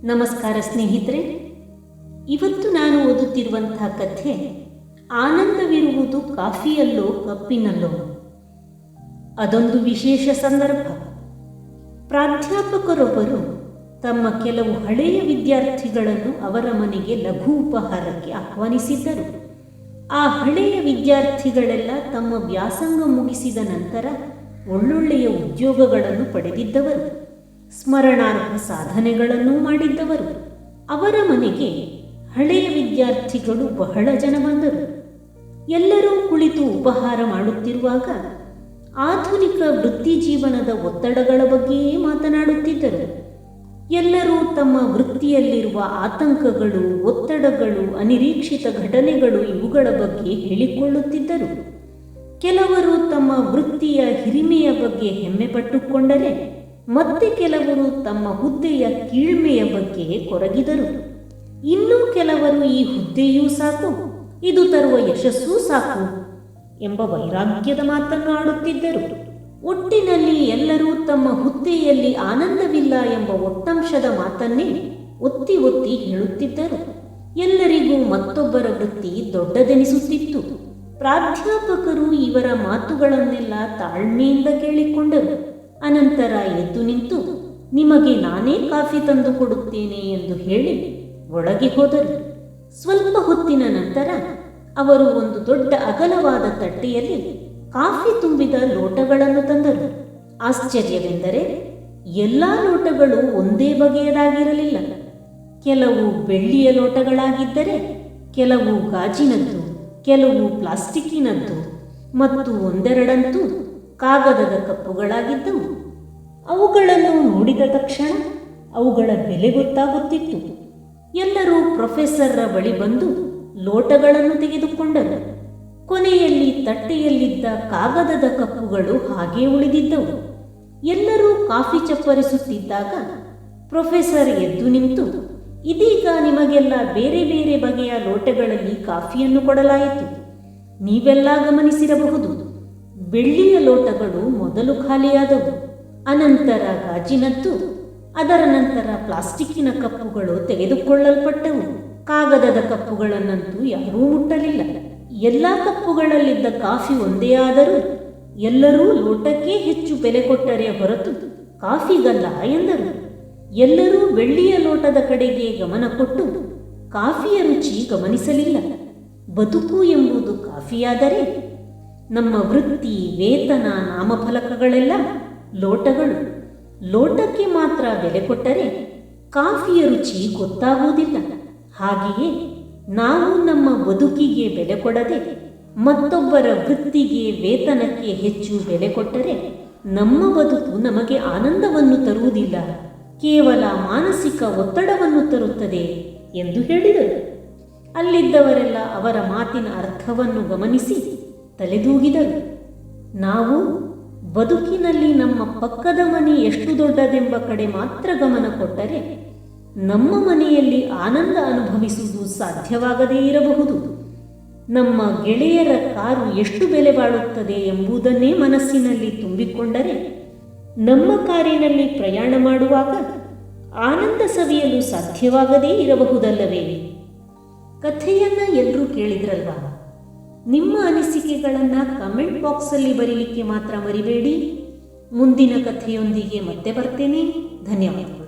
ನಮಸ್ಕಾರ ಸ್ನೇಹಿತರೆ. ಇವತ್ತು ನಾನು ಓದುತ್ತಿರುವಂತಹ ಕಥೆ ಆನಂದವಿರುವುದು ಕಾಫಿಯಲ್ಲೋ ಕಪ್ಪಿನಲ್ಲೋ. ಅದೊಂದು ವಿಶೇಷ ಸಂದರ್ಭ. ಪ್ರಾಧ್ಯಾಪಕರೊಬ್ಬರು ತಮ್ಮ ಕೆಲವು ಹಳೆಯ ವಿದ್ಯಾರ್ಥಿಗಳನ್ನು ಅವರ ಮನೆಗೆ ಲಘು ಉಪಹಾರಕ್ಕೆ ಆಹ್ವಾನಿಸಿದ್ದರು. ಆ ಹಳೆಯ ವಿದ್ಯಾರ್ಥಿಗಳೆಲ್ಲ ತಮ್ಮ ವ್ಯಾಸಂಗ ಮುಗಿಸಿದ ನಂತರ ಒಳ್ಳೊಳ್ಳೆಯ ಉದ್ಯೋಗಗಳನ್ನು ಪಡೆದಿದ್ದವರು, ಸ್ಮರಣಾರ್ಹ ಸಾಧನೆಗಳನ್ನು ಮಾಡಿದ್ದವರು. ಅವರ ಮನೆಗೆ ಹಳೆಯ ವಿದ್ಯಾರ್ಥಿಗಳು ಬಹಳ ಜನ ಬಂದರು. ಎಲ್ಲರೂ ಕುಳಿತು ಉಪಹಾರ ಮಾಡುತ್ತಿರುವಾಗ ಆಧುನಿಕ ವೃತ್ತಿ ಜೀವನದ ಒತ್ತಡಗಳ ಬಗ್ಗೆಯೇ ಮಾತನಾಡುತ್ತಿದ್ದರು. ಎಲ್ಲರೂ ತಮ್ಮ ವೃತ್ತಿಯಲ್ಲಿರುವ ಆತಂಕಗಳು, ಒತ್ತಡಗಳು, ಅನಿರೀಕ್ಷಿತ ಘಟನೆಗಳು ಇವುಗಳ ಬಗ್ಗೆ ಹೇಳಿಕೊಳ್ಳುತ್ತಿದ್ದರು. ಕೆಲವರು ತಮ್ಮ ವೃತ್ತಿಯ ಹಿರಿಮೆಯ ಬಗ್ಗೆ ಹೆಮ್ಮೆ ಪಟ್ಟುಕೊಂಡರೆ ಮತ್ತೆ ಕೆಲವರು ತಮ್ಮ ಹುದ್ದೆಯ ಕೀಳ್ಮೆಯ ಬಗ್ಗೆ ಕೊರಗಿದರು. ಇನ್ನೂ ಕೆಲವರು ಈ ಹುದ್ದೆಯೂ ಸಾಕು, ಇದು ತರುವ ಯಶಸ್ಸೂ ಸಾಕು ಎಂಬ ವೈರಾಗ್ಯದ ಮಾತನ್ನು ಆಡುತ್ತಿದ್ದರು. ಒಟ್ಟಿನಲ್ಲಿ ಎಲ್ಲರೂ ತಮ್ಮ ಹುದ್ದೆಯಲ್ಲಿ ಆನಂದವಿಲ್ಲ ಎಂಬ ಒಟ್ಟಂಶದ ಮಾತನ್ನೇ ಒತ್ತಿ ಒತ್ತಿ ಹೇಳುತ್ತಿದ್ದರು. ಎಲ್ಲರಿಗೂ ಮತ್ತೊಬ್ಬರ ವೃತ್ತಿ ದೊಡ್ಡದೆನಿಸುತ್ತಿತ್ತು. ಪ್ರಾಧ್ಯಾಪಕರು ಇವರ ಮಾತುಗಳನ್ನೆಲ್ಲ ತಾಳ್ಮೆಯಿಂದ ಕೇಳಿಕೊಂಡರು. ಅನಂತರ ಎದ್ದು ನಿಂತು, ನಿಮಗೆ ನಾನೇ ಕಾಫಿ ತಂದು ಕೊಡುತ್ತೇನೆ ಎಂದು ಹೇಳಿ ಒಳಗೆ ಹೋದರು. ಸ್ವಲ್ಪ ಹೊತ್ತಿನ ನಂತರ ಅವರು ಒಂದು ದೊಡ್ಡ ಅಗಲವಾದ ತಟ್ಟೆಯಲ್ಲಿ ಕಾಫಿ ತುಂಬಿದ ಲೋಟಗಳನ್ನು ತಂದರು. ಆಶ್ಚರ್ಯವೆಂದರೆ ಎಲ್ಲ ಲೋಟಗಳು ಒಂದೇ ಬಗೆಯದಾಗಿರಲಿಲ್ಲ. ಕೆಲವು ಬೆಳ್ಳಿಯ ಲೋಟಗಳಾಗಿದ್ದರೆ, ಕೆಲವು ಗಾಜಿನದ್ದು, ಕೆಲವು ಪ್ಲಾಸ್ಟಿಕ್ಕಿನದ್ದು ಮತ್ತು ಒಂದೆರಡಂತೂ ಕಾಗದದ ಕಪ್ಪುಗಳಾಗಿದ್ದವು. ಅವುಗಳನ್ನು ನೋಡಿದ ತಕ್ಷಣ ಅವುಗಳ ಬೆಲೆ ಗೊತ್ತಾಗುತ್ತಿತ್ತು. ಎಲ್ಲರೂ ಪ್ರೊಫೆಸರ್ರ ಬಳಿ ಬಂದು ಲೋಟಗಳನ್ನು ತೆಗೆದುಕೊಂಡರು. ಕೊನೆಯಲ್ಲಿ ತಟ್ಟೆಯಲ್ಲಿದ್ದ ಕಾಗದದ ಕಪ್ಪುಗಳು ಹಾಗೇ ಉಳಿದಿದ್ದವು. ಎಲ್ಲರೂ ಕಾಫಿ ಚಪ್ಪರಿಸುತ್ತಿದ್ದಾಗ ಪ್ರೊಫೆಸರ್ ಎದ್ದು ನಿಂತು, ಇದೀಗ ನಿಮಗೆಲ್ಲ ಬೇರೆ ಬೇರೆ ಬಗೆಯ ಲೋಟಗಳಲ್ಲಿ ಕಾಫಿಯನ್ನು ಕೊಡಲಾಯಿತು. ನೀವೆಲ್ಲ ಗಮನಿಸಿರಬಹುದು, ಬೆಳ್ಳಿಯ ಲೋಟಗಳು ಮೊದಲು ಖಾಲಿಯಾದವು, ಅನಂತರ ಗಾಜಿನದ್ದು, ಅದರ ನಂತರ ಪ್ಲಾಸ್ಟಿಕ್ಕಿನ ಕಪ್ಪುಗಳು ತೆಗೆದುಕೊಳ್ಳಲ್ಪಟ್ಟವು. ಕಾಗದದ ಕಪ್ಪುಗಳನ್ನಂತೂ ಯಾರೂ ಮುಟ್ಟಲಿಲ್ಲ. ಎಲ್ಲ ಕಪ್ಪುಗಳಲ್ಲಿದ್ದ ಕಾಫಿ ಒಂದೇ ಆದರೂ ಎಲ್ಲರೂ ಲೋಟಕ್ಕೆ ಹೆಚ್ಚು ಬೆಲೆ ಕೊಟ್ಟರೆ ಹೊರತು ಕಾಫಿಗಲ್ಲ ಎಂದರು. ಎಲ್ಲರೂ ಬೆಳ್ಳಿಯ ಲೋಟದ ಕಡೆಗೆ ಗಮನ ಕೊಟ್ಟು ಕಾಫಿಯ ರುಚಿ ಗಮನಿಸಲಿಲ್ಲ. ಬದುಕು ಎಂಬುದು ಕಾಫಿಯಾದರೆ ನಮ್ಮ ವೃತ್ತಿ, ವೇತನ, ನಾಮಫಲಕಗಳೆಲ್ಲ ಲೋಟಗಳು. ಲೋಟಕ್ಕೆ ಮಾತ್ರ ಬೆಲೆ ಕೊಟ್ಟರೆ ಕಾಫಿಯ ರುಚಿ ಗೊತ್ತಾಗುವುದಿಲ್ಲ. ಹಾಗೆಯೇ ನಾವು ನಮ್ಮ ಬದುಕಿಗೆ ಬೆಲೆ ಕೊಡದೆ ಮತ್ತೊಬ್ಬರ ವೃತ್ತಿಗೆ, ವೇತನಕ್ಕೆ ಹೆಚ್ಚು ಬೆಲೆ ಕೊಟ್ಟರೆ ನಮ್ಮ ಬದುಕು ನಮಗೆ ಆನಂದವನ್ನು ತರುವುದಿಲ್ಲ, ಕೇವಲ ಮಾನಸಿಕ ಒತ್ತಡವನ್ನು ತರುತ್ತದೆ ಎಂದು ಹೇಳಿದರು. ಅಲ್ಲಿದ್ದವರೆಲ್ಲ ಅವರ ಮಾತಿನ ಅರ್ಥವನ್ನು ಗಮನಿಸಿ ತಲೆದೂಗಿದರು. ನಾವು ಬದುಕಿನಲ್ಲಿ ನಮ್ಮ ಪಕ್ಕದ ಮನೆ ಎಷ್ಟು ದೊಡ್ಡದೆಂಬ ಕಡೆ ಮಾತ್ರ ಗಮನ ಕೊಟ್ಟರೆ ನಮ್ಮ ಮನೆಯಲ್ಲಿ ಆನಂದ ಅನುಭವಿಸುವುದು ಸಾಧ್ಯವಾಗದೇ ಇರಬಹುದು. ನಮ್ಮ ಗೆಳೆಯರ ಕಾರು ಎಷ್ಟು ಬೆಲೆ ಬಾಳುತ್ತದೆ ಎಂಬುದನ್ನೇ ಮನಸ್ಸಿನಲ್ಲಿ ತುಂಬಿಕೊಂಡರೆ ನಮ್ಮ ಕಾರಿನಲ್ಲಿ ಪ್ರಯಾಣ ಮಾಡುವಾಗ ಆನಂದ ಸವಿಯಲು ಸಾಧ್ಯವಾಗದೇ ಇರಬಹುದಲ್ಲವೇ? ಕಥೆಯನ್ನು ಎಲ್ಲರೂ ಕೇಳಿದ್ರಲ್ವಾ? ನಿಮ್ಮ ಅನಿಸಿಕೆಗಳನ್ನು ಕಮೆಂಟ್ ಬಾಕ್ಸಲ್ಲಿ ಬರೀಲಿಕ್ಕೆ ಮಾತ್ರ ಮರಿಬೇಡಿ. ಮುಂದಿನ ಕಥೆಯೊಂದಿಗೆ ಮತ್ತೆ ಬರ್ತೇನೆ. ಧನ್ಯವಾದಗಳು.